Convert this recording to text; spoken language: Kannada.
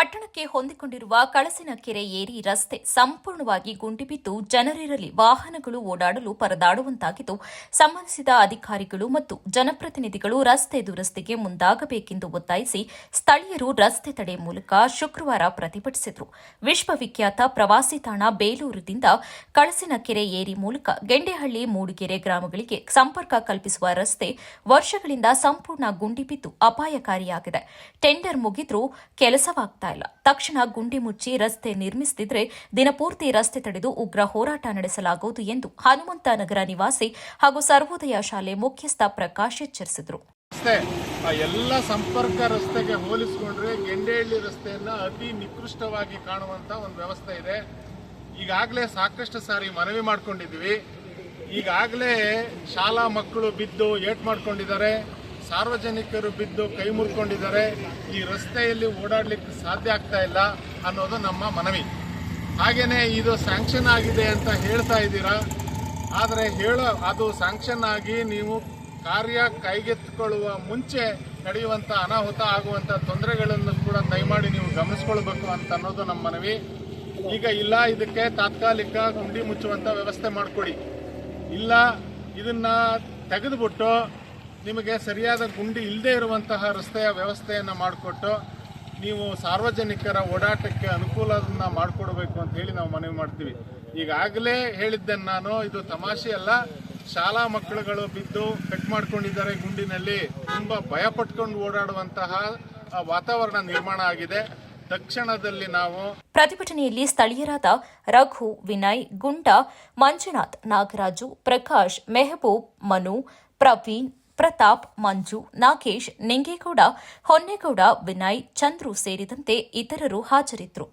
ಪಟ್ಟಣಕ್ಕೆ ಹೊಂದಿಕೊಂಡಿರುವ ಕಳಸಿನ ಕೆರೆ ಏರಿ ರಸ್ತೆ ಸಂಪೂರ್ಣವಾಗಿ ಗುಂಡಿಬಿದ್ದು ಜನರಿರಲಿ ವಾಹನಗಳು ಓಡಾಡಲು ಪರದಾಡುವಂತಾಗಿದ್ದು, ಸಂಬಂಧಿಸಿದ ಅಧಿಕಾರಿಗಳು ಮತ್ತು ಜನಪ್ರತಿನಿಧಿಗಳು ರಸ್ತೆ ದುರಸ್ತಿಗೆ ಮುಂದಾಗಬೇಕೆಂದು ಒತ್ತಾಯಿಸಿ ಸ್ಥಳೀಯರು ರಸ್ತೆ ತಡೆ ಮೂಲಕ ಶುಕ್ರವಾರ ಪ್ರತಿಭಟಿಸಿದರು. ವಿಶ್ವವಿಖ್ಯಾತ ಪ್ರವಾಸಿ ತಾಣ ಬೇಲೂರಿನಿಂದ ಕಳಸಿನ ಕೆರೆ ಏರಿ ಮೂಲಕ ಗೆಂಡೇಹಳ್ಳಿ, ಮೂಡಿಗೆರೆ ಗ್ರಾಮಗಳಿಗೆ ಸಂಪರ್ಕ ಕಲ್ಪಿಸುವ ರಸ್ತೆ ವರ್ಷಗಳಿಂದ ಸಂಪೂರ್ಣ ಗುಂಡಿಬಿದ್ದು ಅಪಾಯಕಾರಿಯಾಗಿದೆ. ಟೆಂಡರ್ ಮುಗಿದ್ರೂ ಕೆಲಸವಾಗುತ್ತಿಲ್ಲ. ತಕ್ಷಣ ಗುಂಡಿ ಮುಚ್ಚಿ ರಸ್ತೆ ನಿರ್ಮಿಸದಿದ್ರೆ ದಿನಪೂರ್ತಿ ರಸ್ತೆ ತಡೆದು ಉಗ್ರ ಹೋರಾಟ ನಡೆಸಲಾಗುವುದು ಎಂದು ಹನುಮಂತನಗರ ನಿವಾಸಿ ಹಾಗೂ ಸರ್ವೋದಯ ಶಾಲೆ ಮುಖ್ಯಸ್ಥ ಪ್ರಕಾಶ್ ಎಚ್ಚರಿಸಿದರು. ಎಲ್ಲ ಸಂಪರ್ಕ ರಸ್ತೆಗೆ ಹೋಲಿಸಿಕೊಂಡ್ರೆ ಗೆಂಡೇಹಳ್ಳಿ ರಸ್ತೆಯನ್ನ ಅತಿ ನಿಕೃಷ್ಟವಾಗಿ ಕಾಣುವಂತ ಒಂದು ವ್ಯವಸ್ಥೆ ಇದೆ. ಈಗಾಗಲೇ ಸಾಕಷ್ಟು ಸಾರಿ ಮನವಿ ಮಾಡ್ಕೊಂಡಿದ್ವಿ. ಈಗಾಗಲೇ ಶಾಲಾ ಮಕ್ಕಳು ಬಿದ್ದು ಏಟ್ ಮಾಡ್ಕೊಂಡಿದ್ದಾರೆ, ಸಾರ್ವಜನಿಕರು ಬಿದ್ದು ಕೈ ಮುರ್ಕೊಂಡಿದ್ದಾರೆ. ಈ ರಸ್ತೆಯಲ್ಲಿ ಓಡಾಡಲಿಕ್ಕೆ ಸಾಧ್ಯ ಆಗ್ತಾ ಇಲ್ಲ ಅನ್ನೋದು ನಮ್ಮ ಮನವಿ. ಹಾಗೇನೆ ಇದು ಸ್ಯಾಂಕ್ಷನ್ ಆಗಿದೆ ಅಂತ ಹೇಳ್ತಾ ಇದ್ದೀರಾ, ಆದರೆ ಅದು ಸ್ಯಾಂಕ್ಷನ್ ಆಗಿ ನೀವು ಕಾರ್ಯ ಕೈಗೆತ್ತಿಕೊಳ್ಳುವ ಮುಂಚೆ ನಡೆಯುವಂಥ ಅನಾಹುತ ಆಗುವಂಥ ತೊಂದರೆಗಳನ್ನು ಕೂಡ ದಯಮಾಡಿ ನೀವು ಗಮನಿಸ್ಕೊಳ್ಬೇಕು ಅಂತ ಅನ್ನೋದು ನಮ್ಮ ಮನವಿ. ಈಗ ಇಲ್ಲ, ಇದಕ್ಕೆ ತಾತ್ಕಾಲಿಕ ಗುಂಡಿ ಮುಚ್ಚುವಂಥ ವ್ಯವಸ್ಥೆ ಮಾಡಿಕೊಡಿ, ಇಲ್ಲ ಇದನ್ನ ತೆಗೆದುಬಿಟ್ಟು ನಿಮಗೆ ಸರಿಯಾದ ಗುಂಡಿ ಇಲ್ಲದೆ ಇರುವಂತಹ ರಸ್ತೆಯ ವ್ಯವಸ್ಥೆಯನ್ನು ಮಾಡಿಕೊಟ್ಟು ನೀವು ಸಾರ್ವಜನಿಕರ ಓಡಾಟಕ್ಕೆ ಅನುಕೂಲವನ್ನು ಮಾಡಿಕೊಡ್ಬೇಕು ಅಂತ ಹೇಳಿ ನಾವು ಮನವಿ ಮಾಡ್ತೀವಿ. ಈಗಾಗಲೇ ಹೇಳಿದ್ದೇನೆ ನಾನು, ಇದು ತಮಾಷೆ ಅಲ್ಲ. ಶಾಲಾ ಮಕ್ಕಳುಗಳು ಬಿದ್ದು ಕಟ್ ಮಾಡ್ಕೊಂಡಿದ್ದಾರೆ ಗುಂಡಿನಲ್ಲಿ. ತುಂಬ ಭಯ ಪಟ್ಕೊಂಡು ಓಡಾಡುವಂತಹ ವಾತಾವರಣ ನಿರ್ಮಾಣ ಆಗಿದೆ. ತಕ್ಷಣದಲ್ಲಿ ನಾವು ಪ್ರತಿಭಟನೆಯಲ್ಲಿ ಸ್ಥಳೀಯರಾದ ರಘು, ವಿನಯ್, ಗುಂಡ, ಮಂಜುನಾಥ್, ನಾಗರಾಜು, ಪ್ರಕಾಶ್, ಮೆಹಬೂಬ್, ಮನು, ಪ್ರವೀಣ್, ಪ್ರತಾಪ್, ಮಂಜು, ನಾಗೇಶ್, ನಿಂಗೇಗೌಡ, ಹೊನ್ನೇಗೌಡ, ವಿನಯ್, ಚಂದ್ರು ಸೇರಿದಂತೆ ಇತರರು ಹಾಜರಿದ್ದರು.